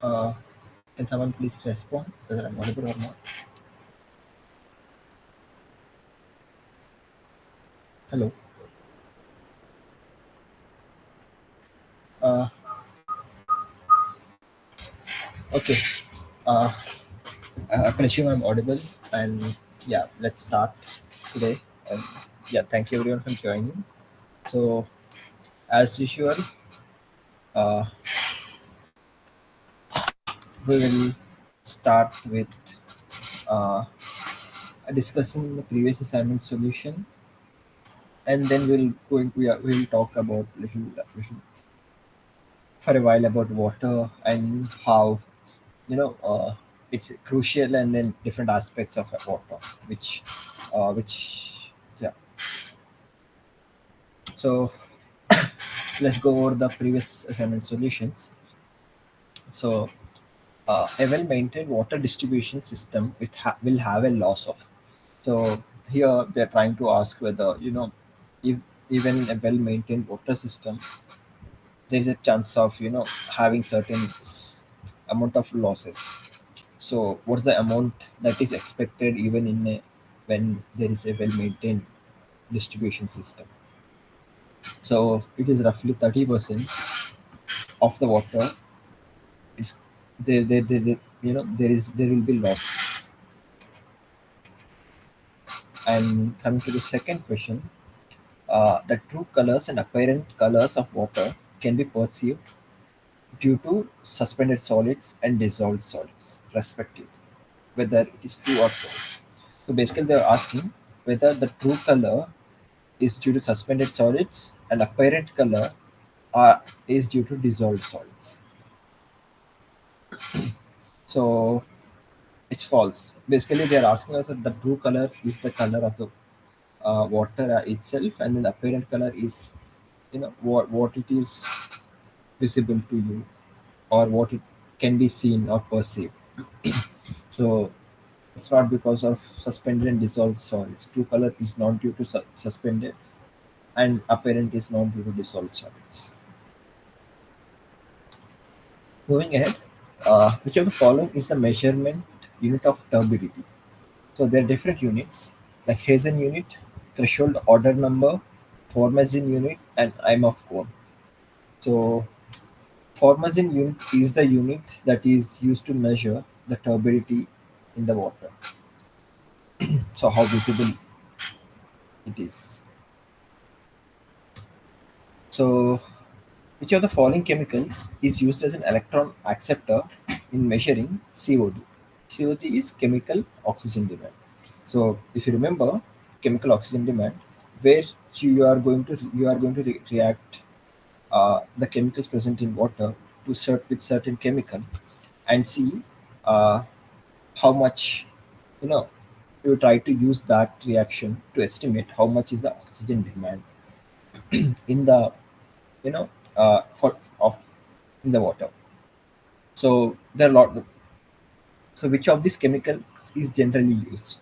Uh, can someone please respond whether I'm audible or not? Hello. Uh, okay. Uh, I can assume I'm audible, and yeah, let's start today. And yeah, thank you everyone for joining. So, as usual, uh, we will start with uh, discussing the previous assignment solution, and then we'll talk about little for a while about water and how it's crucial, and then different aspects of water, which yeah. So let's go over the previous assignment solutions. So a well-maintained water distribution system will have a loss of. So here they're trying to ask whether if even a well-maintained water system, there's a chance of having certain amount of losses. So what's the amount that is expected even when there is a well-maintained distribution system? So it is roughly 30% of the water is there will be loss. And coming to the second question, the true colors and apparent colors of water can be perceived due to suspended solids and dissolved solids, respectively, whether it is true or false. So basically, they're asking whether the true color is due to suspended solids and apparent color is due to dissolved solids. So it's false. Basically, they are asking us that the true color is the color of the water itself, and then the apparent color is what it is visible to you, or what it can be seen or perceived. So it's not because of suspended and dissolved solids. True color is not due to suspended, and apparent is not due to dissolved solids. Moving ahead, which of the following is the measurement unit of turbidity? So there are different units like Hazen unit, threshold order number, Formazin unit, and Imhoff cone. So Formazin unit is the unit that is used to measure the turbidity in the water. So how visible it is. So which of the following chemicals is used as an electron acceptor in measuring COD? COD is chemical oxygen demand. So if you remember chemical oxygen demand, where you are going to react the chemicals present in water to with certain chemical, and see uh, how much you know you try to use that reaction to estimate how much is the oxygen demand in the you know for of in the water. So there are a lot. So which of these chemicals is generally used?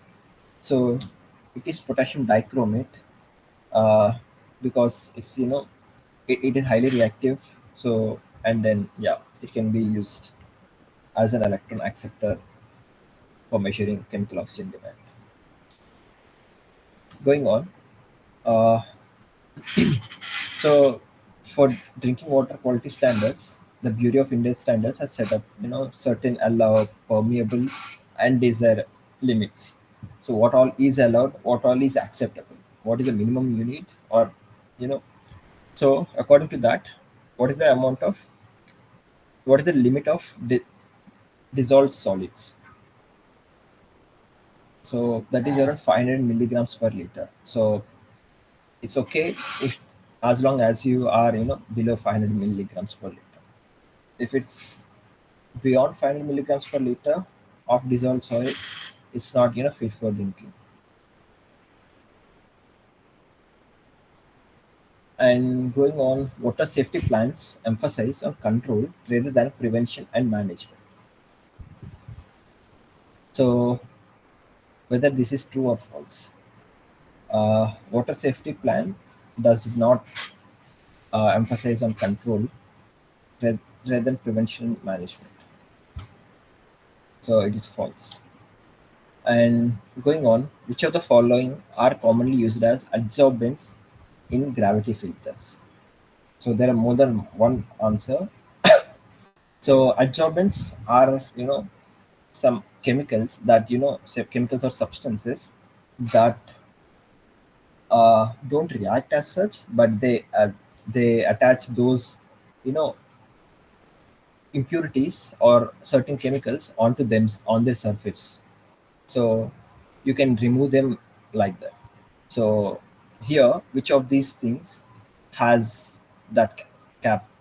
So it is potassium dichromate, uh, because it is highly reactive. So and then yeah, it can be used as an electron acceptor for measuring chemical oxygen demand. Going on, uh, so for drinking water quality standards, the Bureau of Indian Standards has set up certain allowed, permeable, and desired limits. So what all is allowed, what all is acceptable, what is the minimum unit, or you know. So according to that, what is the amount of what is the limit of dissolved solids? So that is around 500 milligrams per liter. So it's okay if as long as you are below 500 milligrams per liter. If it's beyond 500 milligrams per liter of dissolved solid, it's not fit for drinking. And going on, water safety plans emphasize on control rather than prevention and management. So whether this is true or false, water safety plan does not emphasize on control rather than prevention management. So it is false. And going on, which of the following are commonly used as adsorbents in gravity filters? So there are more than one answer. So adsorbents are, some chemicals that, say chemicals or substances that don't react as such, but they attach those, you know impurities or certain chemicals onto them on their surface. So you can remove them like that. So here, which of these things has that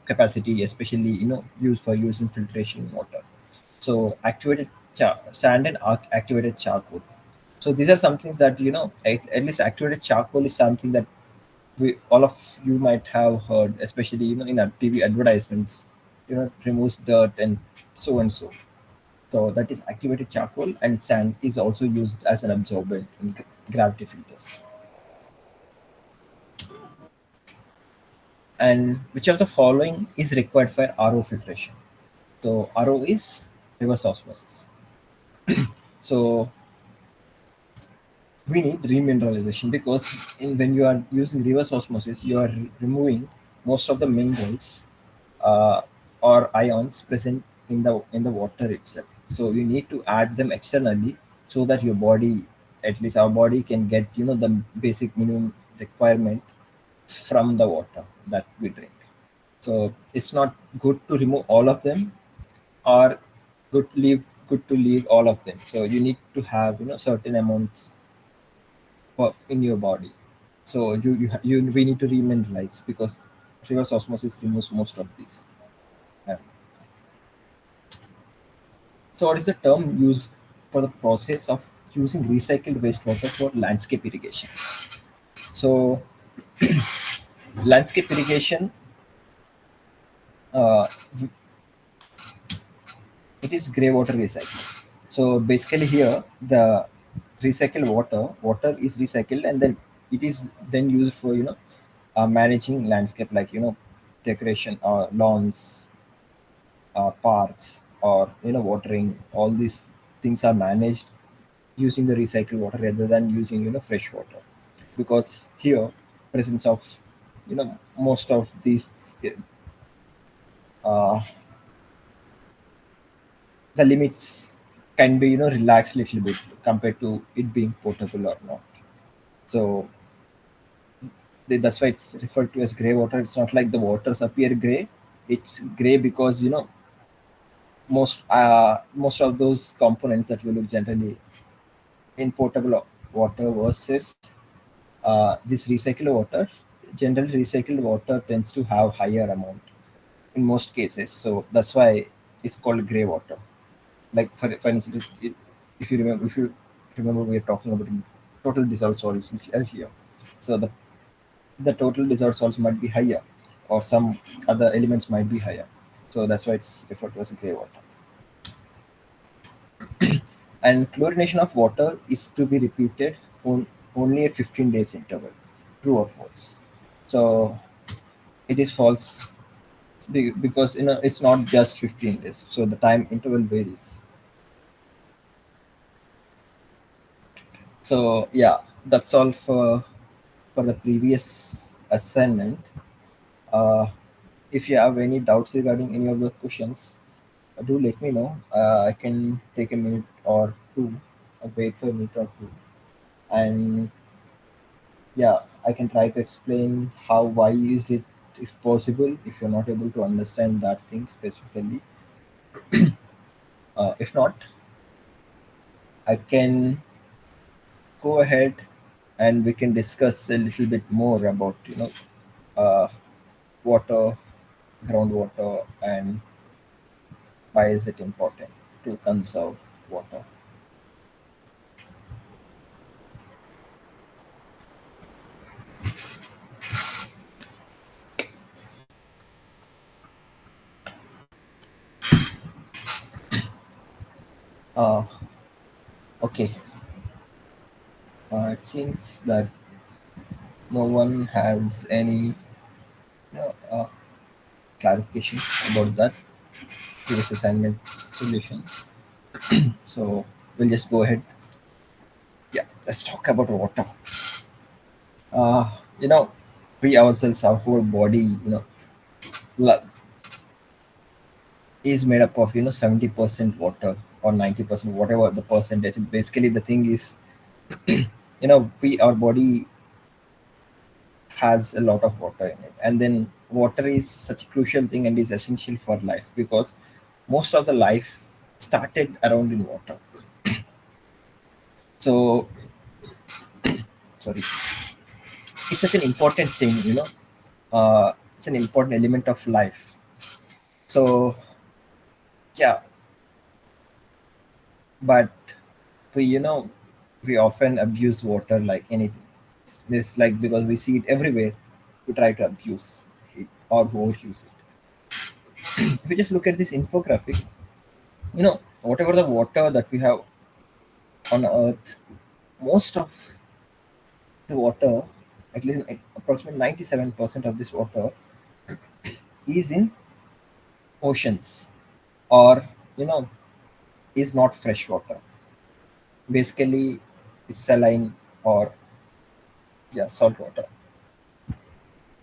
capacity, especially used for use in filtration water? So activated sand and activated charcoal. So these are some things that at least activated charcoal is something that all of you might have heard, especially in our TV advertisements. It removes dirt and so and so. So that is activated charcoal, and sand is also used as an absorbent in gravity filters. And which of the following is required for RO filtration? So RO is reverse osmosis. So we need remineralization because when you are using reverse osmosis, you are removing most of the minerals uh, or ions present in the water itself. So you need to add them externally so that your body, at least our body, can get the basic minimum requirement from the water that we drink. So it's not good to remove all of them, or good to leave all of them. So you need to have certain amounts in your body. So we need to remineralize because reverse osmosis removes most of these. Yeah. So what is the term used for the process of using recycled wastewater for landscape irrigation? So landscape irrigation, uh, it is grey water recycling. So basically here the recycled water is recycled, and then it is then used for managing landscape, like decoration or lawns, parks, or watering. All these things are managed using the recycled water rather than using fresh water, because here presence of most of these, uh, the limits can be relaxed a little bit compared to it being potable or not. So that's why it's referred to as gray water. It's not like the waters appear gray. It's gray because most of those components that we look generally in potable water versus this recycled water. Generally recycled water tends to have higher amount in most cases, so that's why it's called gray water. Like for instance, if you remember, we are talking about total dissolved solids here. So the total dissolved salts might be higher, or some other elements might be higher. So that's why it's referred to as gray water. And chlorination of water is to be repeated only at 15 days interval. True or false? So it is false, because it's not just 15 days. So the time interval varies. So yeah, that's all for the previous assignment. Uh, if you have any doubts regarding any of the questions, do let me know. I can take a minute or two, wait for a minute or two, and yeah, I can try to explain how, why is it, if possible, if you're not able to understand that thing specifically. If not, I can go ahead and we can discuss a little bit more about uh, water, groundwater, and why is it important to conserve water. Uh, okay, it seems that no one has any clarification about that. previous assignment solution. So we'll just go ahead. Yeah, let's talk about water. Uh, you know, we ourselves, our whole body, la- is made up of 70% water or 90%, whatever the percentage. Basically, the thing is, we our body has a lot of water in it, and then water is such a crucial thing and is essential for life because most of the life started around in water. So sorry, it's such an important thing, it's an important element of life. So yeah, but we we often abuse water like anything. This like because we see it everywhere, we try to abuse it or overuse it. If you just look at this infographic, whatever the water that we have on earth, most of the water, at least approximately 97% of this water is in oceans, or you know is not fresh water. Basically it's saline, or yeah, salt water,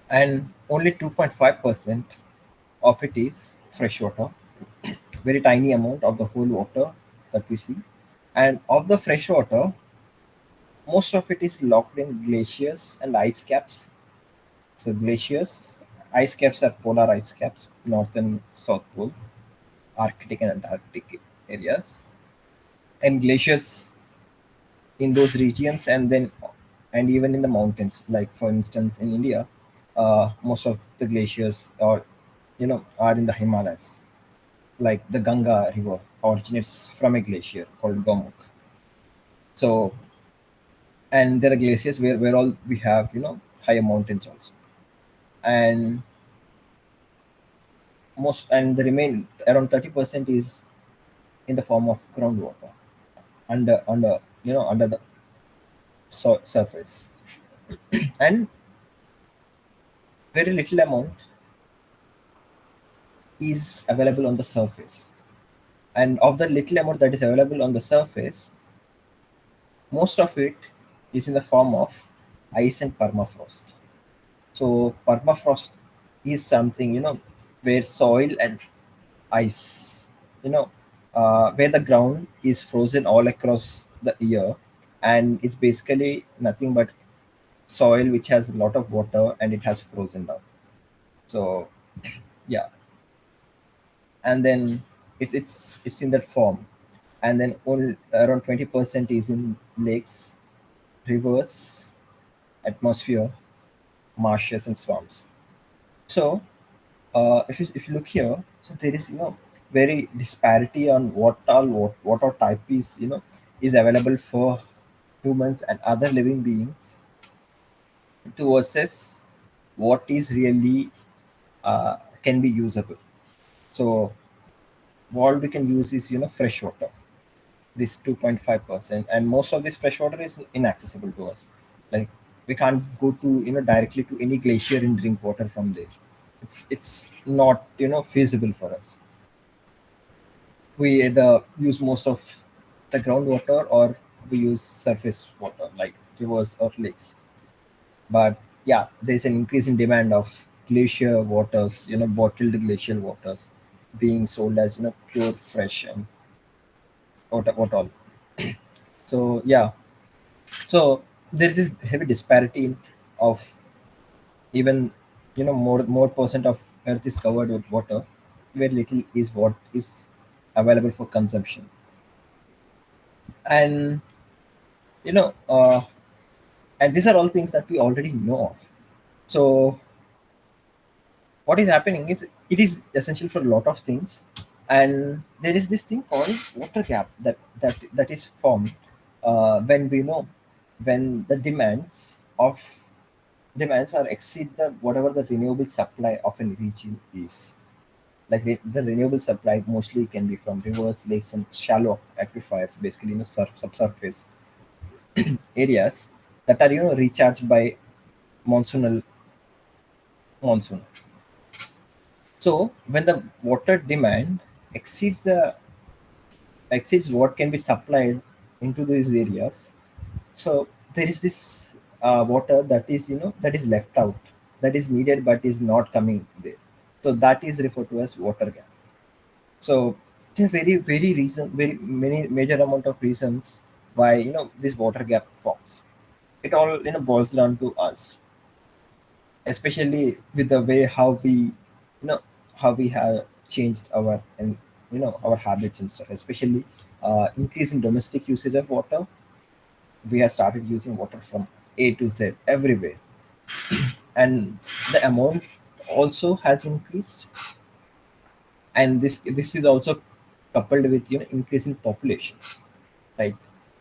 and only 2.5% of it is fresh water. Very tiny amount of the whole water that we see. And of the fresh water, most of it is locked in glaciers and ice caps. So glaciers, ice caps are polar ice caps, North and South Pole, Arctic and Antarctic areas, and glaciers in those regions, and even in the mountains. Like for instance, in India, most of the glaciers are in the Himalayas. Like the Ganga River originates from a glacier called Gomukh. So, and there are glaciers where all we have higher mountains also, and the remain around 30% is in the form of groundwater under the surface, and very little amount is available on the surface. And of the little amount that is available on the surface, most of it is in the form of ice and permafrost. So permafrost is something where soil and ice, you know, where the ground is frozen all across the year, and it's basically nothing but soil which has a lot of water and it has frozen down. So yeah, and then it's in that form, and then only around 20% is in lakes, rivers, atmosphere, marshes, and swamps. So if you look here, so there is very disparity on what all type is available for humans and other living beings to assess what is really can be usable. So what we can use is fresh water, this 2.5%, and most of this fresh water is inaccessible to us. Like we can't go to directly to any glacier and drink water from there. It's not feasible for us. We either use most of the groundwater, or we use surface water like rivers or lakes. But yeah, there's an increase in demand of glacier waters, bottled glacial waters being sold as pure fresh and what all. So yeah, so there's this heavy disparity of even more percent of earth is covered with water, very little is what is available for consumption. And you know uh, and these are all things that we already know of. So what is happening is it is essential for a lot of things, and there is this thing called water gap that is formed when we know when the demands are exceed the whatever the renewable supply of a region is. Like the renewable supply mostly can be from rivers, lakes, and shallow aquifers, basically subsurface areas that are recharged by monsoonal monsoon. So when the water demand exceeds the exceeds what can be supplied into these areas, so there is this water that is, that is left out, that is needed but is not coming there. So that is referred to as water gap. So there are very reason, very many major amount of reasons why, this water gap forms. It all, boils down to us, especially with the way how we, how we have changed our, and our habits and stuff, especially increase in domestic usage of water. We have started using water from A to Z everywhere, and the amount also has increased. And this is also coupled with, increase in population. Like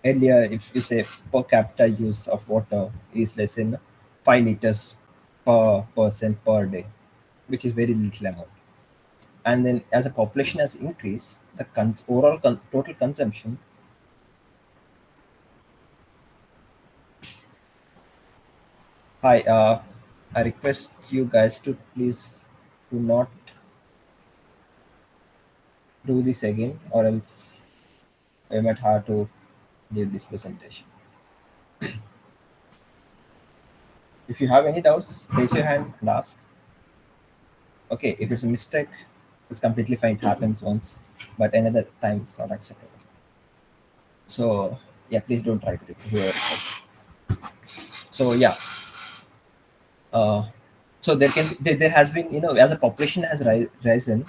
earlier, if you say per capita use of water is less than 5 liters per person per day, which is very little amount. And then as the population has increased, the overall total consumption. Hi, I request you guys to please do not do this again, or else I might have to leave this presentation. If you have any doubts, raise your hand and ask. Okay, if it's a mistake, it's completely fine. It happens once, but another time it's not acceptable. So yeah, please don't try to repeat whoever it was. So yeah, uh, so there has been, as the population has risen,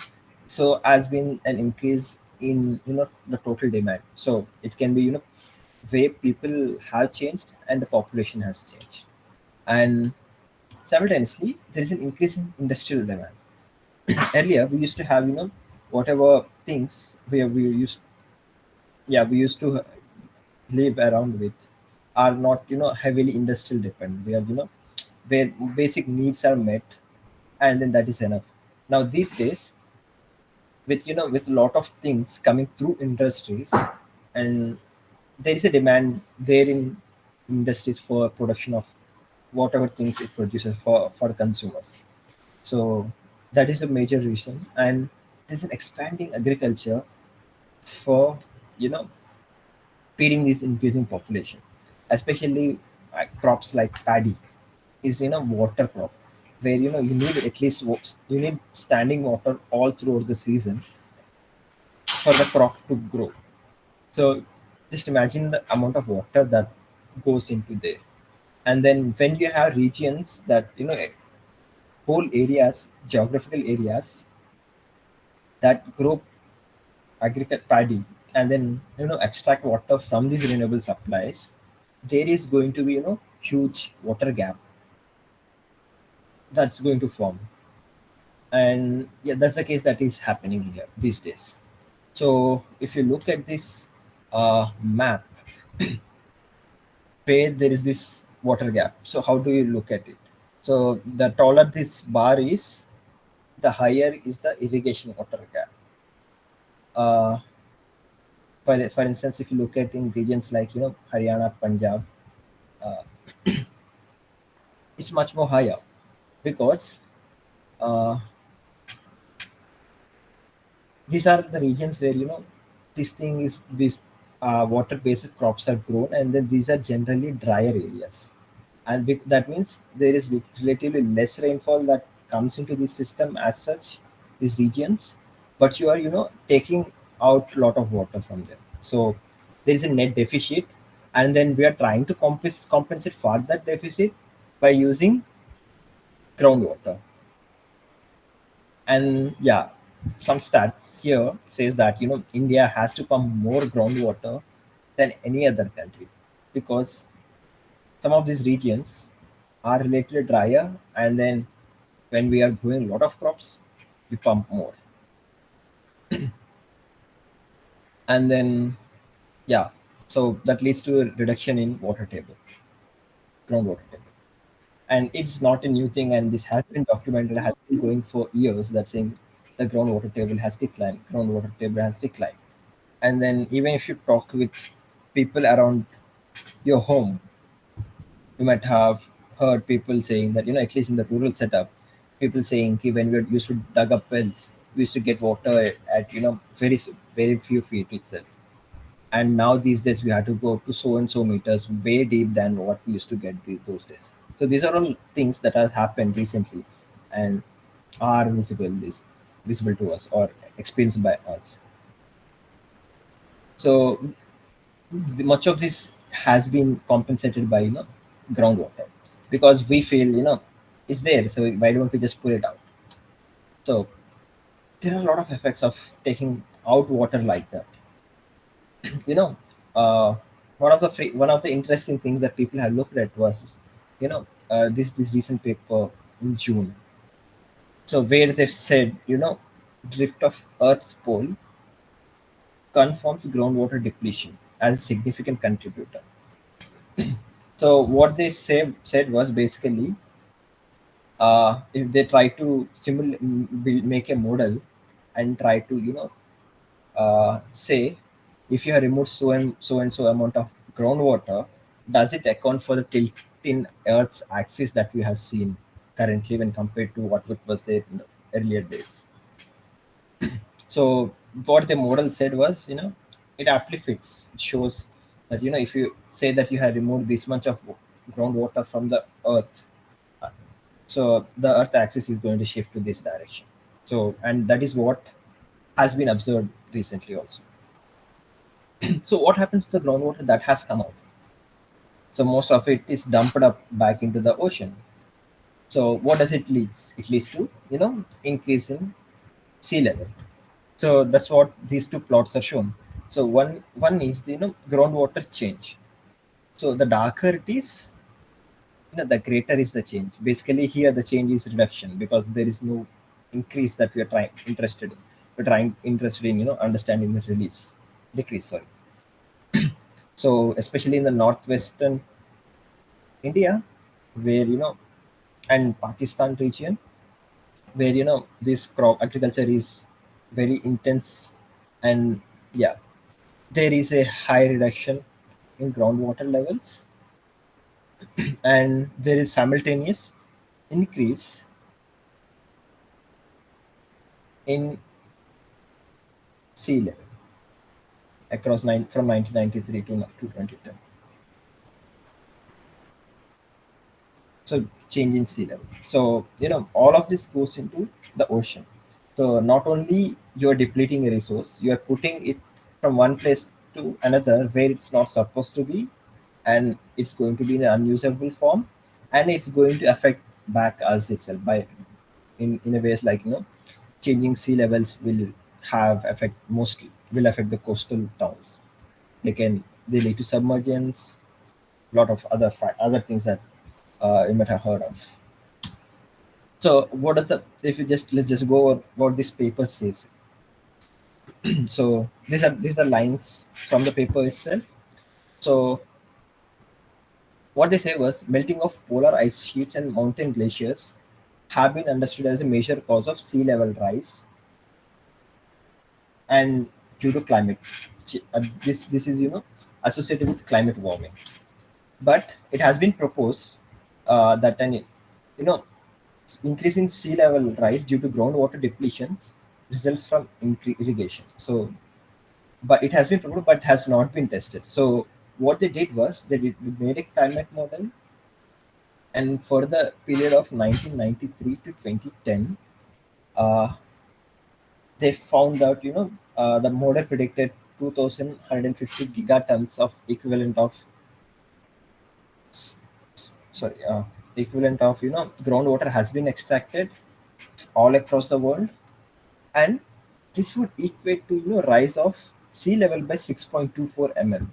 so has been an increase in, the total demand. So it can be, way people have changed and the population has changed, and simultaneously there is an increase in industrial demand. Earlier we used to have, whatever things we used, yeah, we used to live around with are not, heavily industrial dependent. We are, where basic needs are met, and then that is enough. Now these days, with, with a lot of things coming through industries, and there is a demand there in industries for production of whatever things it produces for the consumers. So that is a major reason, and there's an expanding agriculture for, you know feeding this increasing population, especially crops like paddy is, water crop, where, you need at least you need standing water all throughout the season for the crop to grow. So just imagine the amount of water that goes into there. And then when you have regions that, whole areas, geographical areas that grow agriculture paddy, and then, extract water from these renewable supplies, there is going to be, huge water gap that's going to form. And yeah, that's the case that is happening here these days. So if you look at this map where there is this water gap, so how do you look at it? So the taller this bar is, the higher is the irrigation water gap. uh, for instance, if you look at in regions like, Haryana, Punjab, uh, it's much more higher, because uh, these are the regions where, this thing is this water based crops are grown, and then these are generally drier areas. And that means there is relatively less rainfall that comes into the system as such, these regions, but you are, taking out a lot of water from them. So there is a net deficit, and then we are trying to compensate for that deficit by using groundwater. And yeah, some stats here says that, India has to pump more groundwater than any other country, because some of these regions are relatively drier, and then when we are growing a lot of crops, we pump more. And then yeah, so that leads to a reduction in water table, groundwater table. And it's not a new thing, and this has been documented, has been going for years, that saying the groundwater table has declined, groundwater table has declined. And then even if you talk with people around your home, you might have heard people saying that, at least in the rural setup, People saying कि when we used to dug up wells, we used to get water at very few feet itself. And now these days we have to go to so and so meters way deep than what we used to get those days. So these are all things that has happened recently and are visible to us or experienced by us. So much of this has been compensated by groundwater, because we feel it's there, so why don't we just pull it out? So there are a lot of effects of taking out water like that. you know uh, one of the interesting things that people have looked at was this recent paper in June, so where they've said drift of Earth's pole confirms groundwater depletion as a significant contributor. So what they said was basically, if they try to make a model and try to say, if you have removed so and so amount of groundwater, does it account for the tilt in Earth's axis that we have seen currently when compared to what it was there in the earlier days? So what the model said was, it aptly fits. It shows that if you say that you have removed this much of groundwater from the Earth, uh, so the Earth axis is going to shift to this direction. So, and that is what has been observed recently also. So what happens to the groundwater that has come out? So most of it is dumped up back into the ocean. So what does it leads? It leads to increase in sea level. So that's what these two plots are shown. So one is the groundwater change. So the darker it is, the greater is the change. Basically, here the change is reduction because there is no increase that we are trying interested in. We're trying interested in understanding the release decrease. Sorry. So especially in the northwestern India, where and Pakistan region, where this crop agriculture is very intense, and yeah, there is a high reduction in groundwater levels, and there is simultaneous increase in sea level across from 1993 to 2010. So change in sea level. So all of this goes into the ocean. So not only you're depleting a resource, you are putting it from one place to another where it's not supposed to be, and it's going to be in an unusable form, and it's going to affect back us itself by in a ways like changing sea levels will have effect, mostly will affect the coastal towns. They lead to submergence, a lot of other things that you might have heard of. So what is the, if you just let's just go over what this paper says. So these are lines from the paper itself. So what they say was melting of polar ice sheets and mountain glaciers have been understood as a major cause of sea level rise and due to this is associated with climate warming. But it has been proposed that an increasing sea level rise due to groundwater depletions results from irrigation. So, but it has been proposed, but has not been tested. So, what they did was they made a climate model, and for the period of 1993 to 2010, uh, they found out the model predicted 2,150 gigatons of sorry equivalent of groundwater has been extracted all across the world, and this would equate to rise of sea level by 6.24 mm.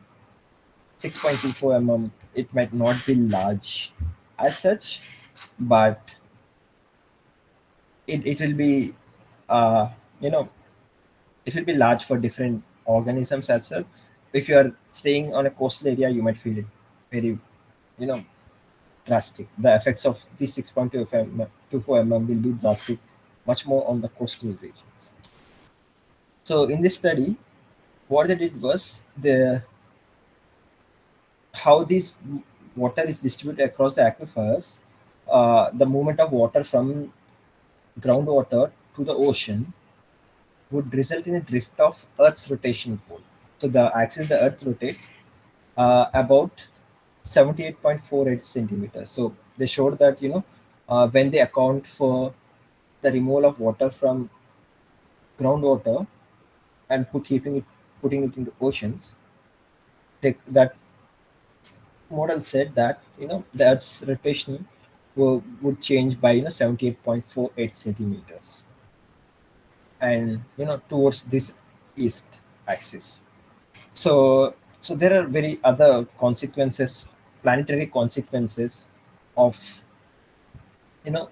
6.24 mm, it might not be large as such, but it will be uh, you know it will be large for different organisms as well. If you are staying on a coastal area, you might feel it very you know drastic. The effects of this 6.24 mm will be drastic, much more on the coastal regions. So in this study, what they did was the how this water is distributed across the aquifers, the movement of water from groundwater to the ocean would result in a drift of Earth's rotation pole. So the axis the Earth rotates about 78.48 centimeters. So they showed that when they account for the removal of water from groundwater and putting it into oceans, that model said that the Earth's rotation would change by 78.48 centimeters, and towards this east axis. So there are very other consequences, planetary consequences of you know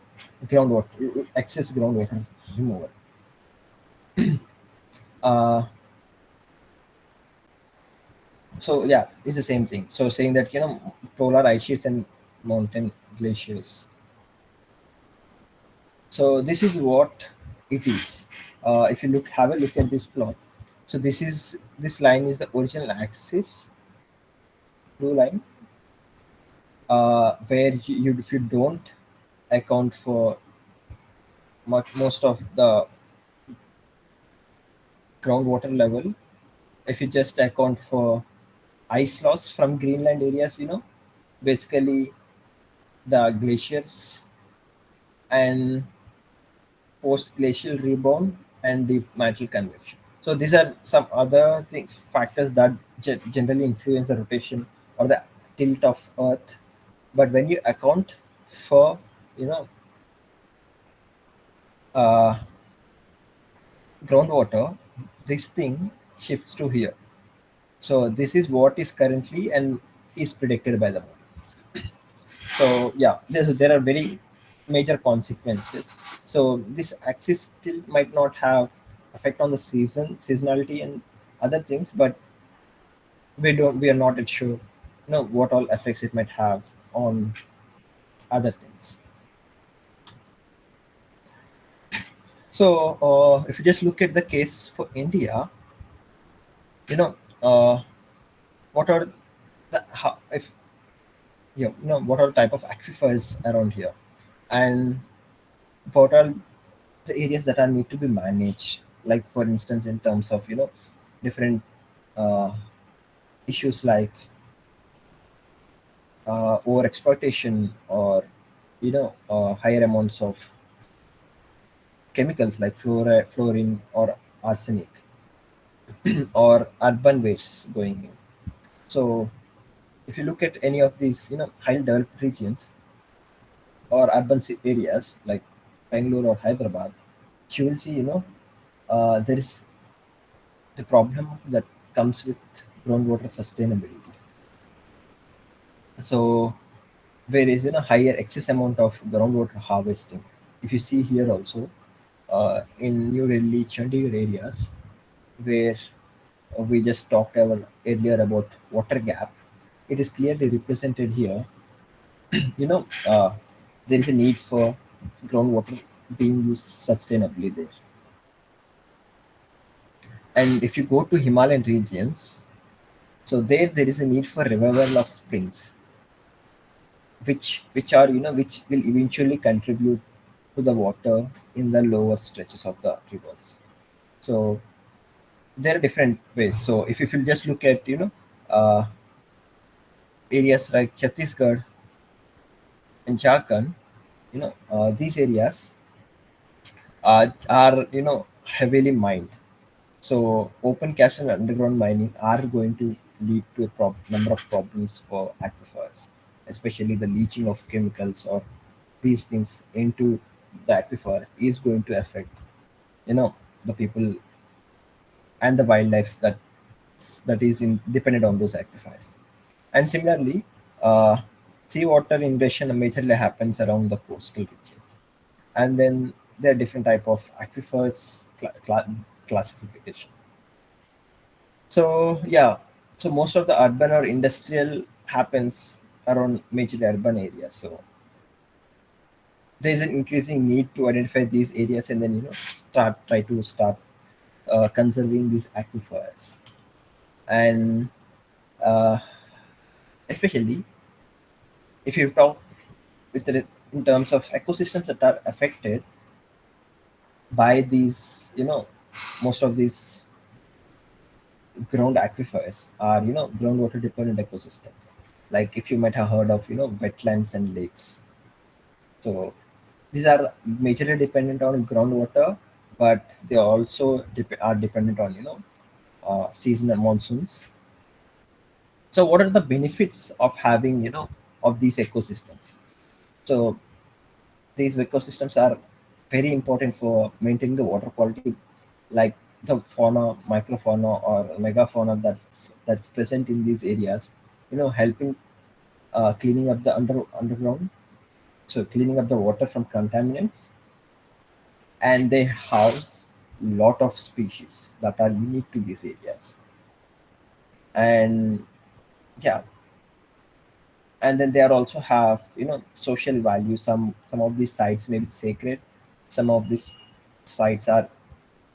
groundwater excess groundwater removal. Uh, so yeah, it's the same thing. So saying that polar ice sheets and mountain glaciers. So this is what it is. If you have a look at this plot, so this line is the original axis, blue line, where if you don't account for most of the groundwater level, if you just account for ice loss from Greenland areas, basically the glaciers and post-glacial rebound and deep mantle convection. So these are some other things, factors that generally influence the rotation or the tilt of Earth. But when you account for you know uh, groundwater, this thing shifts to here. So this is what is currently and is predicted by the model. So yeah, there are very major consequences. So this axis still might not have effect on the seasonality and other things, but we are not yet sure, what all effects it might have on other things. So if you just look at the case for India, you know, uh, what are the how, if what are type of aquifers around here, and what are the areas that are need to be managed, like for instance in terms of different uh, issues like over exploitation, or higher amounts of chemicals like fluorine or arsenic, or urban wastes going in. So if you look at any of these highly developed regions or urban areas like Bangalore or Hyderabad, you will see there is the problem that comes with groundwater sustainability. So where is higher excess amount of groundwater harvesting. If you see here also, in New Delhi, Chandigarh areas, where we just talked earlier about water gap, it is clearly represented here. you know, uh, there is a need for groundwater being used sustainably there. And if you go to Himalayan regions, so there is a need for revival of springs, which will eventually contribute to the water in the lower stretches of the rivers. So there are different ways. So if you just look at uh, areas like Chhattisgarh and Jharkhand, these areas are heavily mined. So open cast and underground mining are going to lead to a number of problems for aquifers, especially the leaching of chemicals or these things into the aquifer is going to affect you know the people and the wildlife that is dependent on those aquifers. And similarly, seawater invasion majorly happens around the coastal regions, and then there are different type of aquifers classification. So yeah, so most of the urban or industrial happens around major urban areas. So there is an increasing need to identify these areas and then start conserving these aquifers. And uh, especially if you talk in terms of ecosystems that are affected, by these, most of these ground aquifers are, groundwater dependent ecosystems. Like if you might have heard of, wetlands and lakes. So these are majorly dependent on groundwater, but they also are dependent on, seasonal monsoons. So what are the benefits of having, of these ecosystems? So these ecosystems are very important for maintaining the water quality, like the fauna, microfauna, or megafauna that's present in these areas. Helping cleaning up the underground, so cleaning up the water from contaminants, and they house lot of species that are unique to these areas. And yeah, and then they are also have, social value. Some of these sites may be sacred, some of these sites are,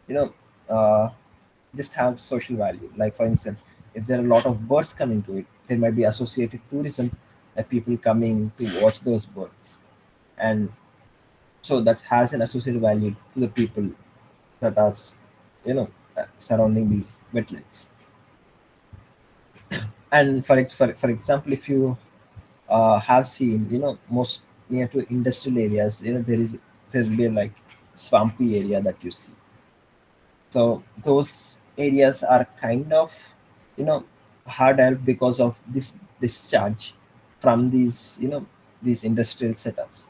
you know uh, just have social value. Like for instance, if there are a lot of birds coming to it, there might be associated tourism, people coming to watch those birds. And so that has an associated value to the people that are, surrounding these wetlands. And for example, if you have seen, most near to industrial areas, there will be like swampy area that you see. So those areas are kind of, you know hard help because of this discharge from these, these industrial setups.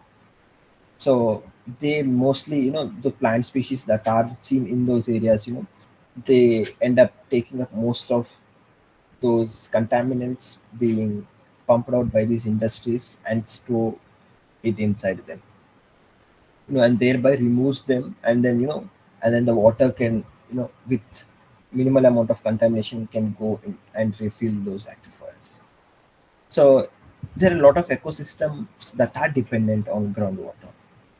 So they mostly, the plant species that are seen in those areas, they end up taking up most of those contaminants being pumped out by these industries and store it inside them, and thereby removes them. And then, and then the water can, with minimal amount of contamination, can go in and refill those aquifers. So there are a lot of ecosystems that are dependent on groundwater,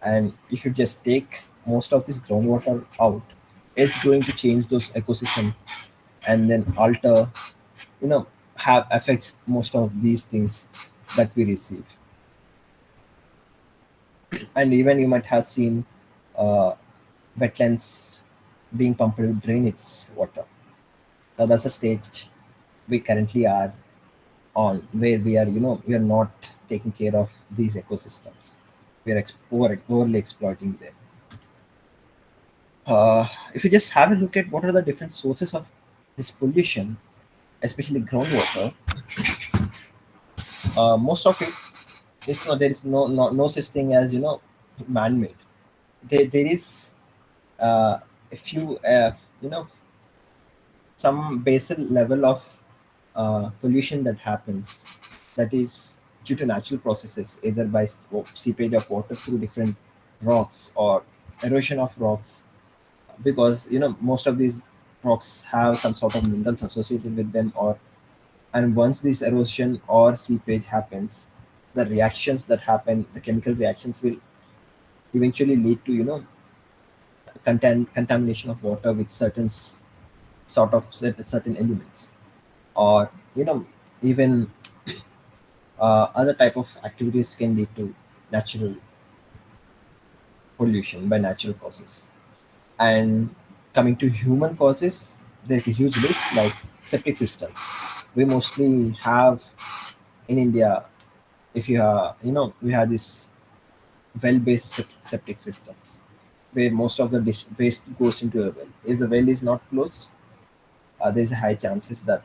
and if you just take most of this groundwater out, it's going to change those ecosystems and then alter, you know have affects most of these things that we receive. And even you might have seen uh, wetlands being pumped with drainage water. Now that's a stage we currently are on, where we are not taking care of these ecosystems. We are overly exploiting them. If you just have a look at what are the different sources of this pollution, especially groundwater, most of it is, there is no such thing as, man-made. There is a few, some basal level of pollution that happens, that is due to natural processes, either by seepage of water through different rocks or erosion of rocks, because, most of these rocks have some sort of minerals associated with them. Or and once this erosion or seepage happens, the reactions that happen, the chemical reactions, will eventually lead to, contamination of water with sort of certain elements. Or, you know even other type of activities can lead to natural pollution by natural causes. And coming to human causes, there's a huge list, like septic system. We mostly have in India, if you have, we have this well-based septic systems, where most of the waste goes into a well. If the well is not closed, there's a high chances that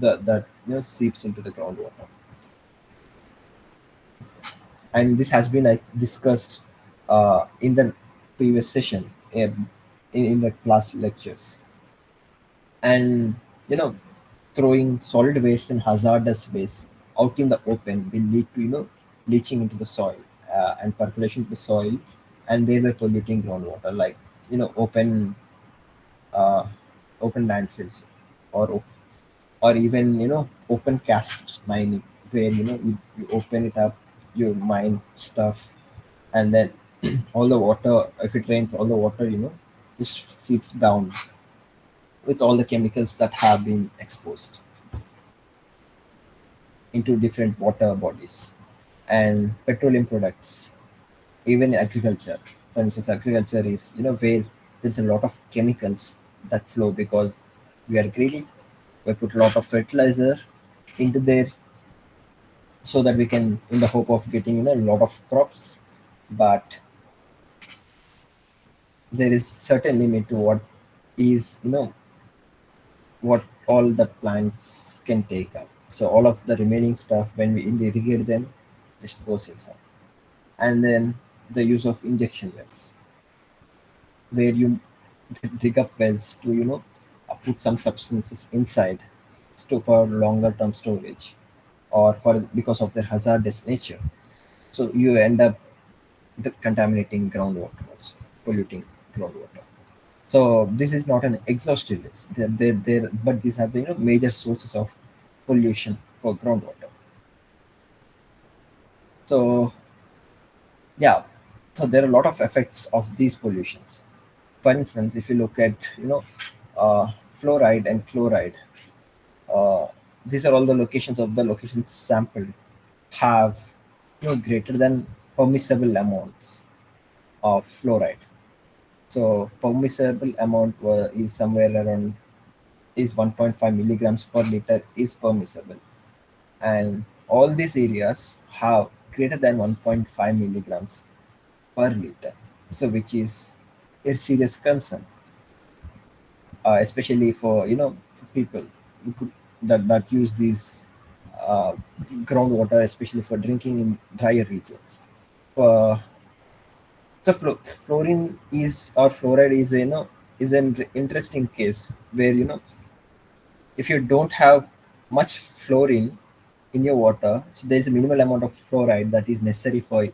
that, seeps into the groundwater. And this has been, like, discussed in the previous session, in the class lectures. And, you know throwing solid waste and hazardous waste out in the open will lead to, leaching into the soil, and percolation to the soil, and thereby polluting groundwater, like, open, uh, open landfills, or or even, open cast mining, where, you open it up, you mine stuff, and then all the water, if it rains, all the water, just seeps down with all the chemicals that have been exposed into different water bodies. And petroleum products, even agriculture. For instance, agriculture is where there's a lot of chemicals that flow because we are greedy. We put a lot of fertilizer into there so that we can, in the hope of getting a lot of crops. But there is certain limit to what is what all the plants can take up. So all of the remaining stuff, when we irrigate them, just goes inside. And then the use of injection wells, where you dig up wells to put some substances inside for longer term storage, or for because of their hazardous nature. So you end up contaminating groundwater also, polluting groundwater. So this is not an exhaustive list. But these are the major sources of pollution for groundwater. So yeah, so there are a lot of effects of these pollutions. For instance, if you look at uh, fluoride and chloride, uh, these are all the locations of the locations sampled have greater than permissible amounts of fluoride. So permissible amount is somewhere around is 1.5 milligrams per liter is permissible, and all these areas have greater than 1.5 milligrams per liter. So which is a serious concern, especially for for people who that use these uh, groundwater, especially for drinking in drier regions. Uh, so fluorine is or fluoride is is an interesting case where if you don't have much fluorine in your water, so there is a minimal amount of fluoride that is necessary for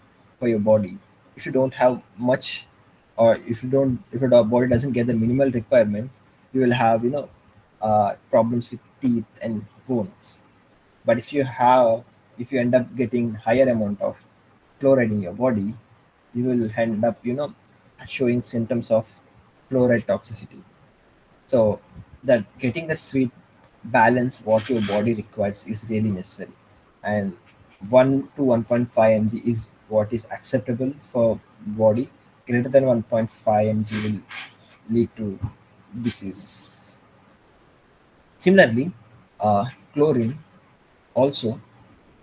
your body. If you don't have much, or if your body doesn't get the minimal requirement, you will have problems with teeth and bones. But if you end up getting higher amount of fluoride in your body, you will end up showing symptoms of fluoride toxicity. So that getting that sweet balance what your body requires is really necessary. And 1 to 1.5 mg is what is acceptable for body. Greater than 1.5 mg will lead to disease. Similarly, chlorine also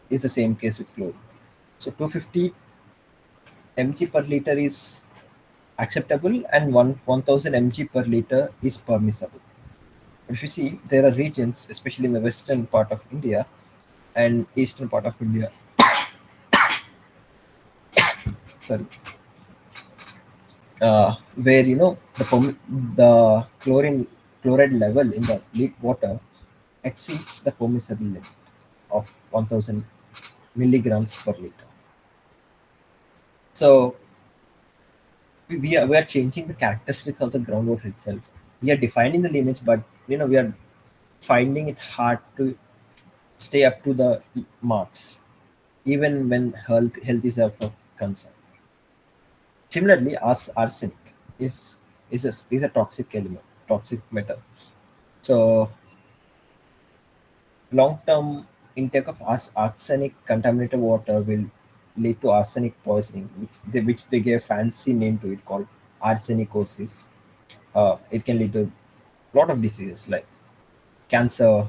is the same case with chlorine. So 250 mg per liter is acceptable, and 1000 mg per liter is permissible. If you see, there are regions, especially in the western part of India and eastern part of India, sorry, where the chloride level in the leak water exceeds the permissible limit of 1000 milligrams per liter. So we are changing the characteristics of the groundwater itself. We are defining the limits, but we are finding it hard to stay up to the marks, even when health is of concern. Similarly, arsenic is is a toxic element, toxic metal. So long-term intake of arsenic contaminated water will lead to arsenic poisoning, which they gave a fancy name to it called arsenicosis. It can lead to a lot of diseases like cancer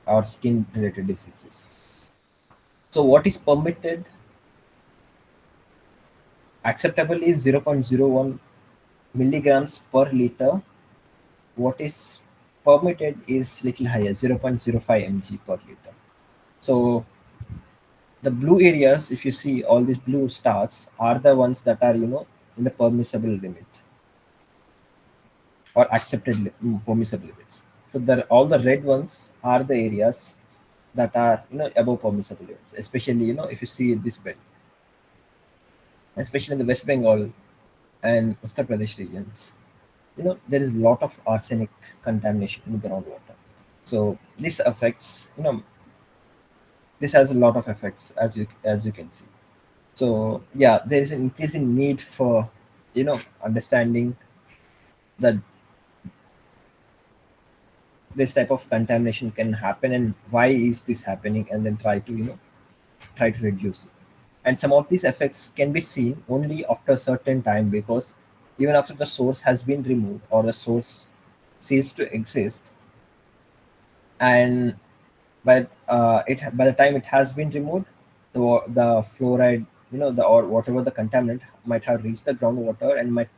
or skin-related diseases. So what is permitted, acceptable is 0.01 milligrams per liter. What is permitted is little higher, 0.05 mg per liter. So the blue areas, if you see all these blue stars, are the ones that are in the permissible limit or accepted permissible limits. So all the red ones are the areas that are above permissible limits. Especially if you see this belt, especially in the West Bengal and Uttar Pradesh regions, there is a lot of arsenic contamination in groundwater. So this affects this has a lot of effects, as you can see. So yeah, there is an increasing need for understanding that this type of contamination can happen and why is this happening, and then try to reduce it. And some of these effects can be seen only after a certain time, because even after the source has been removed or the source ceased to exist, and by the time it has been removed, the fluoride, the or whatever the contaminant might have reached the groundwater and might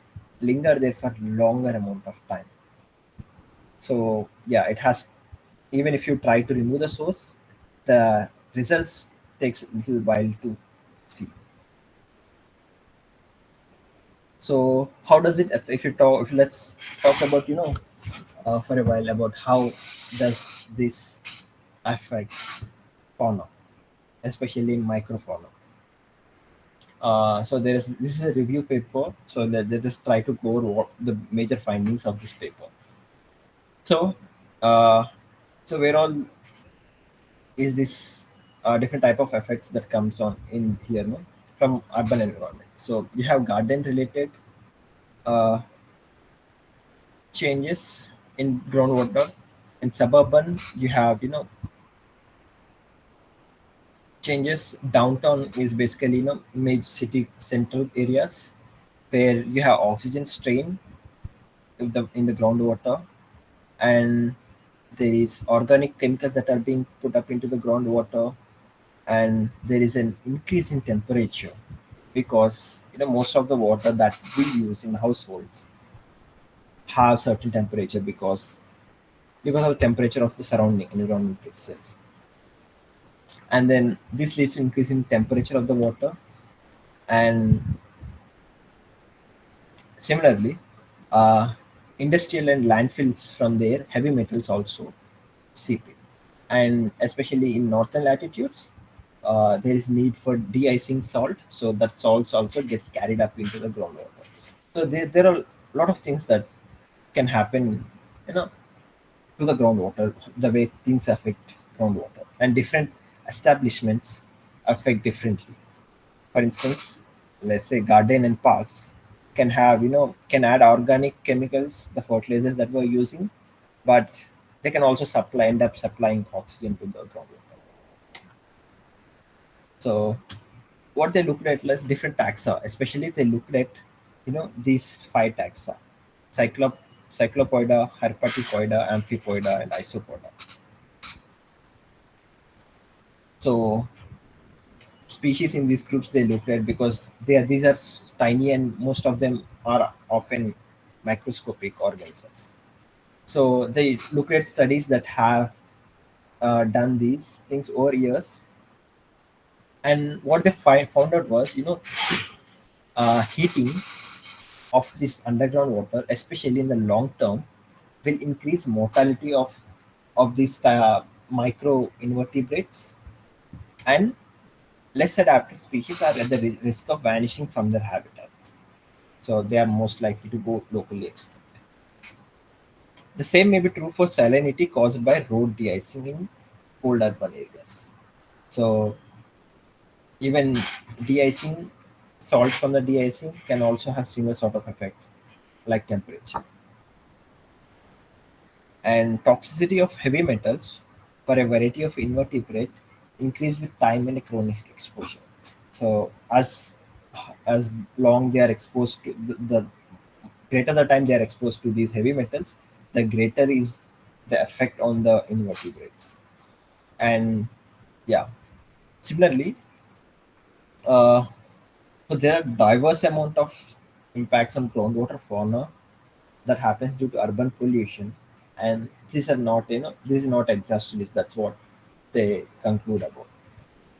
linger there for longer amount of time. So yeah, it has, even if you try to remove the source, the results takes a little while to see. So how does it if you talk if let's talk about, for a while, about how does this affect fauna, especially in microfauna. So this is a review paper, so let's just try to go over what the major findings of this paper. So uh, so where all is this different type of effects that comes on in here, no, from urban environment. So you have garden related uh, changes in groundwater. In suburban, you have, changes. Downtown is basically, major city central areas where you have oxygen strain in the groundwater, and there is organic chemicals that are being put up into the groundwater, and there is an increase in temperature, because most of the water that we use in households have certain temperature, because of the temperature of the surrounding environment itself. And then this leads to increase in temperature of the water, and similarly, uh, industrial and landfills from there heavy metals also seep in. And especially in northern latitudes, there is need for de-icing salt, so that salt also gets carried up into the groundwater. So there are a lot of things that can happen, you know to the groundwater, the way things affect groundwater, and different establishments affect differently. For instance, let's say garden and parks can add organic chemicals, the fertilizers that we're using, but they can also end up supplying oxygen to the groundwater. So what they looked at was different taxa, especially they looked at these five taxa: cyclop cyclopoida, herpetopoida, amphipoida, and isopoda. So species in these groups they looked at, because these are tiny and most of them are often microscopic organisms. So they looked at studies that have done these things over years, and what they found out was, heating of this underground water, especially in the long term, will increase mortality of these micro invertebrates, and less adapted species are at the risk of vanishing from their habitats. So they are most likely to go locally extinct. The same may be true for salinity caused by road de-icing in cold urban areas. So even de-icing, salt from the de-icing can also have similar sort of effects like temperature. And toxicity of heavy metals for a variety of invertebrate increase with time and chronic exposure. So as long they are exposed to the greater the time they are exposed to these heavy metals, the greater is the effect on the invertebrates. And yeah, similarly, uh, so there are diverse amount of impacts on groundwater fauna that happens due to urban pollution, and these are not, this is not exhaust list. That's what they conclude about.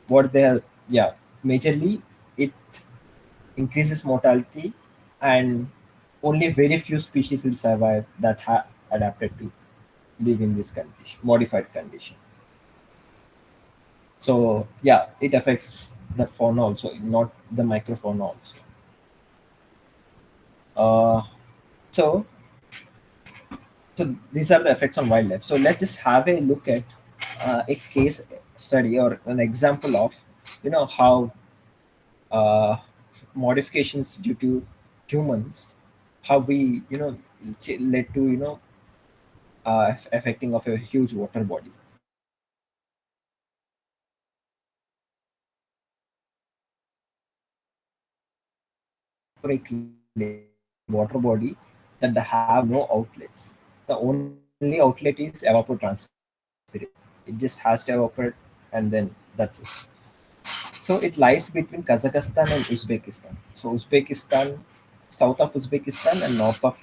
What they are, yeah, majorly it increases mortality, and only very few species will survive that have adapted to live in this condition, modified condition. So yeah, it affects the fauna also, not the microfauna also. Uh, so so these are the effects on wildlife. So let's just have a look at a case study or an example of how uh, modifications due to humans, how we led to affecting of a huge water body. for a clean water body that have no outlets. The only outlet is evapotranspiration. It just has to evaporate and then that's it. So it lies between Kazakhstan and Uzbekistan. So Uzbekistan, south of Uzbekistan and north of,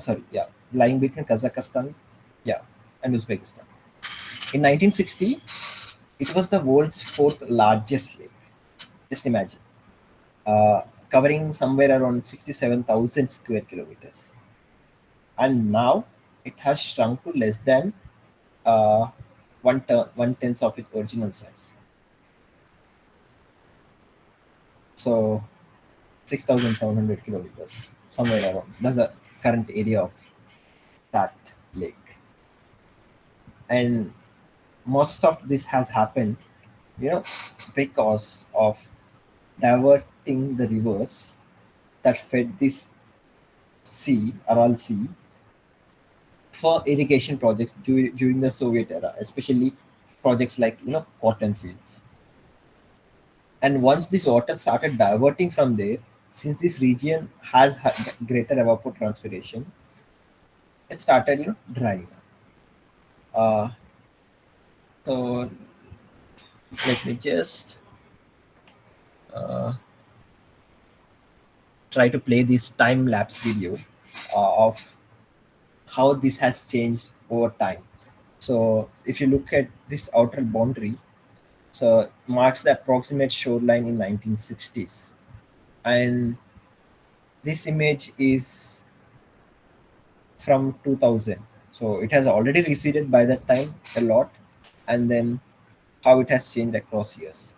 sorry, yeah, lying between Kazakhstan, yeah, and Uzbekistan. In 1960, it was the world's fourth largest lake. Just imagine, uh, covering somewhere around 67,000 square kilometers. And now it has shrunk to less than uh, one tenth of its original size. So 6,700 kilometers, somewhere around. That's the current area of that lake. And most of this has happened, you know, because of diverting the rivers that fed this sea, Aral Sea, for irrigation projects during the Soviet era, especially projects like cotton fields. And once this water started diverting from there, since this region has greater evapotranspiration, it started drying up. So let me just uh, try to play this time lapse video of how this has changed over time. So if you look at this outer boundary, so marks the approximate shoreline in 1960s, and this image is from 2000. So it has already receded by that time a lot, and then how it has changed across years.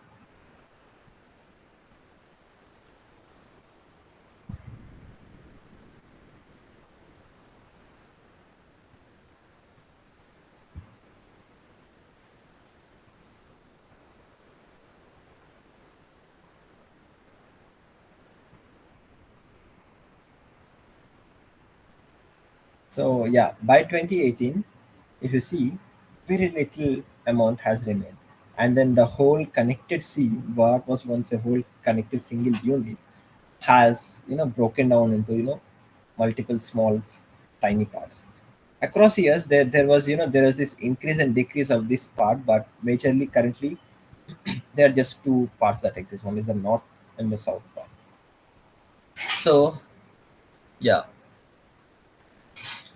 So yeah, by 2018, if you see, very little amount has remained, and then the whole connected sea, what was once a whole connected single unit, has broken down into multiple small tiny parts. Across years, there was there was this increase and decrease of this part, but majorly currently there are just two parts that exist. One is the north and the south part. So yeah,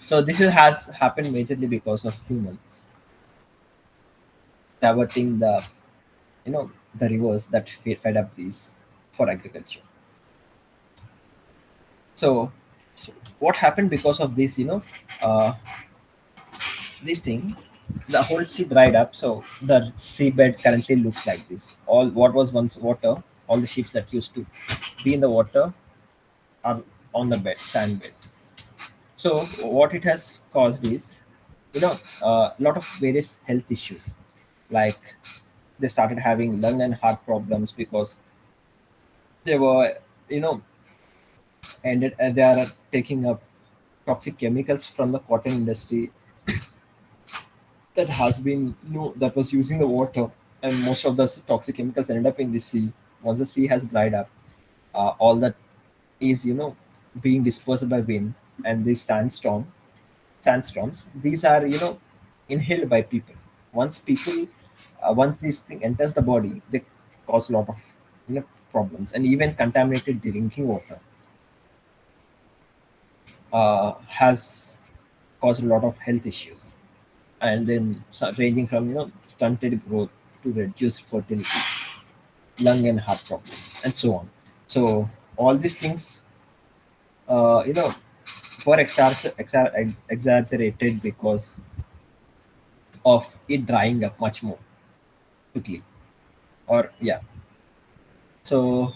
so has happened majorly because of humans diverting the rivers that fed up these for agriculture. So, so what happened because of this? Uh, this thing, the whole sea dried up. So the seabed currently looks like this. All what was once water, all the ships that used to be in the water are on the bed, sand bed. So what it has caused is, a lot of various health issues, like they started having lung and heart problems because they were, you know, they are taking up toxic chemicals from the cotton industry that has been, that was using the water, and most of the toxic chemicals ended up in the sea. Once the sea has dried up, all that is, being dispersed by wind, and these sandstorms, these are, inhaled by people. Once people, once this thing enters the body, they cause a lot of, you know, problems, and even contaminated drinking water has caused a lot of health issues, and then ranging from stunted growth to reduced fertility, lung and heart problems, and so on. So all these things, uh, you know, were exaggerated because of it drying up much more quickly. Or yeah, so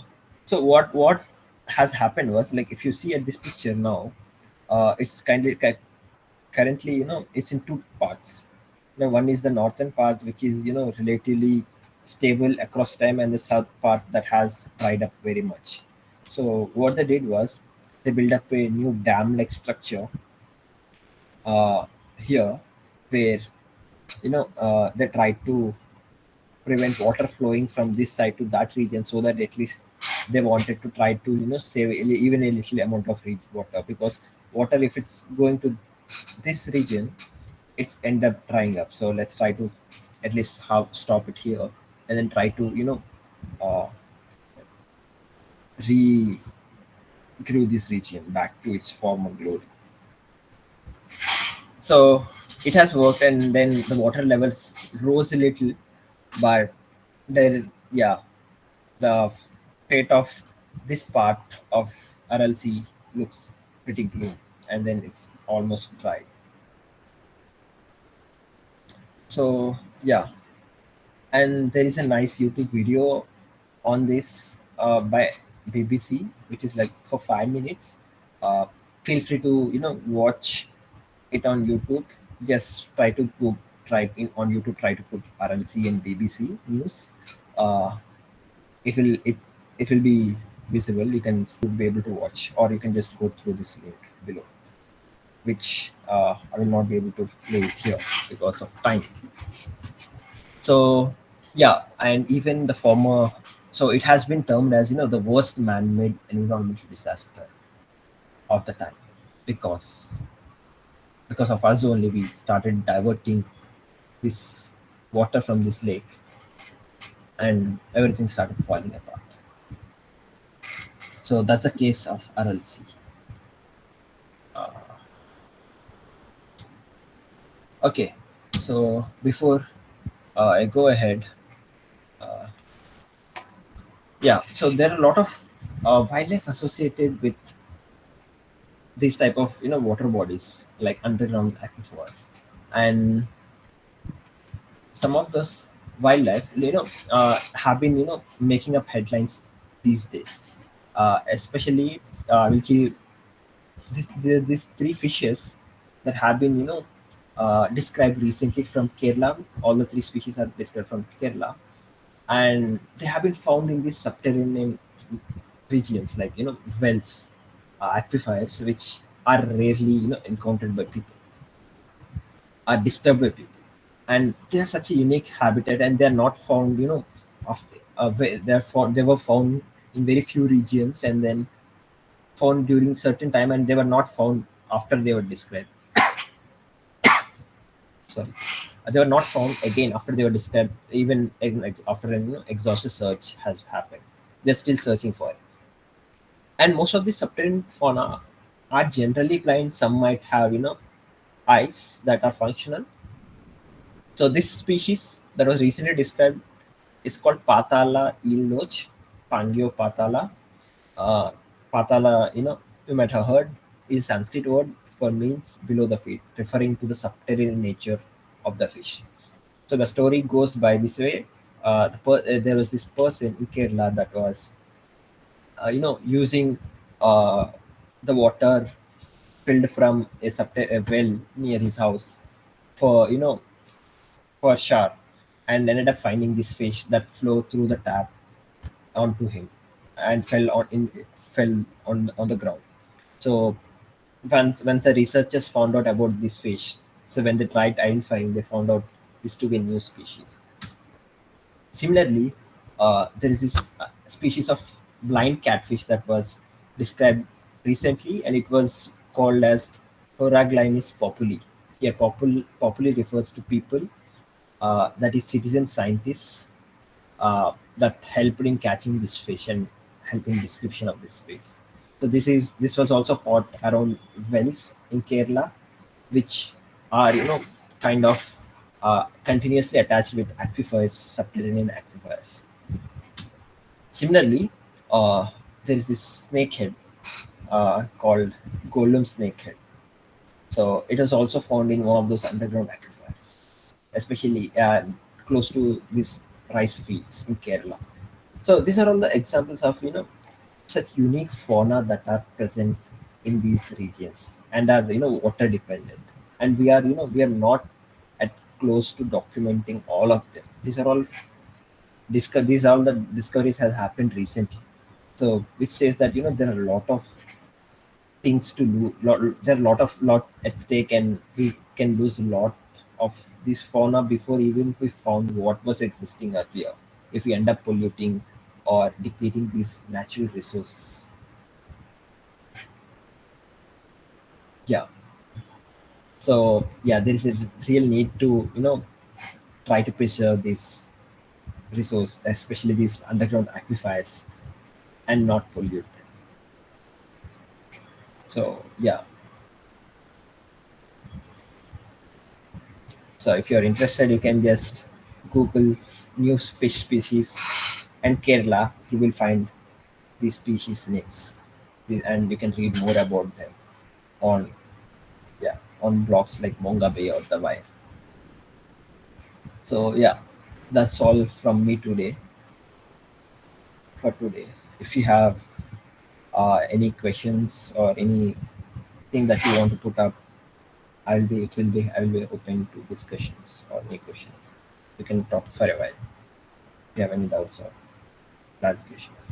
what has happened was, like, if you see at this picture now, it's currently, it's in two parts. One is the northern part, which is relatively stable across time, and the south part that has dried up very much. So what they did was, they built up a new dam like structure uh, here, where they tried to prevent water flowing from this side to that region, so that at least they wanted to try to save even a little amount of water, because water, if it's going to this region, it's end up drying up. So let's try to at least have stop it here, and then try to uh, re grew this region back to its former glory. So it has worked, and then the water levels rose a little, but there, yeah, the fate of this part of RLC looks pretty gloom, and then it's almost dry. So yeah, and there is a nice YouTube video on this by BBC, which is like for 5 minutes. Uh, Feel free to watch it on YouTube. Just try to go try in on YouTube. Try to put RLC and BBC news. Uh, it will it will be visible. You can still be able to watch, or you can just go through this link below, which I will not be able to play it here because of time. So yeah, and even the former, so it has been termed as the worst man-made environmental disaster of the time, because of us only we started diverting this water from this lake, and everything started falling apart. So that's the case of RLC. Uh, okay, so before I go ahead, uh, yeah, so there are a lot of wildlife associated with these type of water bodies like underground aquifers, and some of those wildlife have been making up headlines these days, especially we'll keep these three fishes that have been described recently from Kerala. All the three species are described from Kerala, and they have been found in these subterranean regions like wells, aquifers, which are rarely encountered by people, are disturbed by people, and they are such a unique habitat, and they are not found of they were found in very few regions, and then found during certain time, and they were not found after they were described. Sorry, they were not found again after they were described, even after an exhaustive search has happened. They're still searching for it. And most of the subterranean fauna are generally blind. Some might have eyes that are functional. So this species that was recently described is called Patala eelnoch, Pangio patala. uh, Patala, you might have heard, is Sanskrit word for means below the feet, referring to the subterranean nature of the fish. So the story goes by this way. There was this person in Kerala that was, using uh, the water filled from a well near his house for, for shower, and ended up finding this fish that flowed through the tap onto him, and fell on the ground. So once the researchers found out about this fish, so when they tried identifying, they found out this to be a new species. Similarly, there is this species of blind catfish that was described recently, and it was called as Horaglinus populi. Yeah, populi refers to people, that is citizen scientists, that helped in catching this fish and helping description of this fish. So this was also caught around wells in Kerala, which are kind of continuously attached with aquifers, subterranean aquifers. Similarly, there is this snakehead called golem snakehead. So it is also found in one of those underground aquifers, especially close to these rice fields in Kerala. So these are all the examples of such unique fauna that are present in these regions and are water dependent. And we are not at close to documenting all of them. These are all the discoveries have happened recently. So which says that there are a lot of things to do. There are lot at stake, and we can lose a lot of this fauna before even we found what was existing earlier. If we end up polluting or depleting these natural resources. Yeah. So yeah, there is a real need to try to preserve this resource, especially these underground aquifers, and not pollute them. So yeah, so if you're interested, you can just Google new fish species and Kerala. You will find these species names, and you can read more about them on on blogs like Monga Bay or the Wire. So yeah, that's all from me today for today. If you have any questions or anything that you want to put up, I will be open to discussions or any questions. You can talk for a while if you have any doubts or clarifications.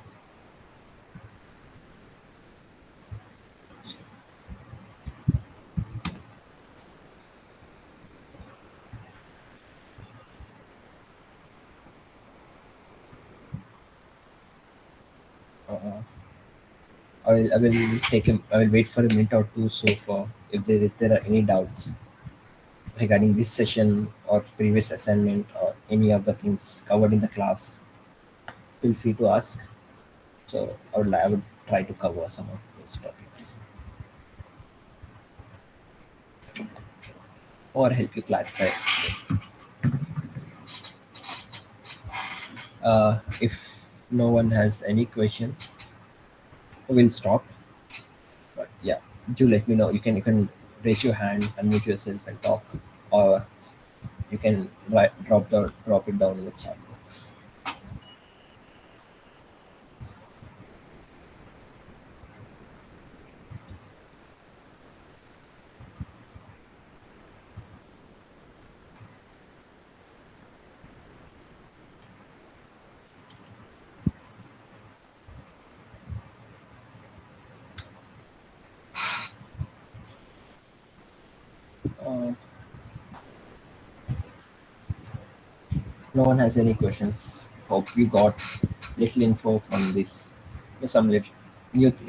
Uh, I will wait for a minute or two so far if there are any doubts regarding this session or previous assignment or any of the things covered in the class. Feel free to ask. So I would try to cover some of those topics or help you clarify. If no one has any questions, we'll stop. But yeah, do let me know. You can raise your hand, unmute yourself, and talk, or you can drop it down in the chat box. Uh, no one has any questions. Hope you got little info from this. Some little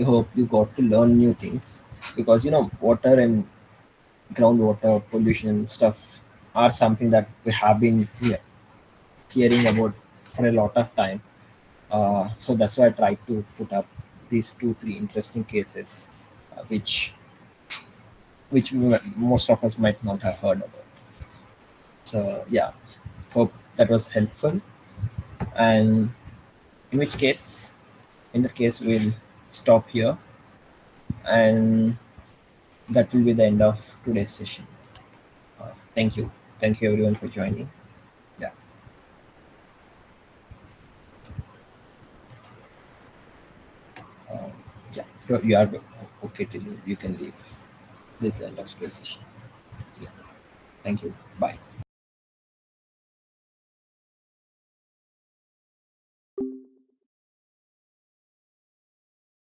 hope you got to learn new things because water and groundwater pollution stuff are something that we have been hearing about for a lot of time. So that's why I tried to put up these two, three interesting cases, which most of us might not have heard about. So yeah, hope that was helpful. And in which case, in that case, we'll stop here, and that will be the end of today's session. Thank you everyone for joining. Yeah, um, yeah, you are okay to leave. You can leave. This is the end of today's session. Yeah, thank you. Bye.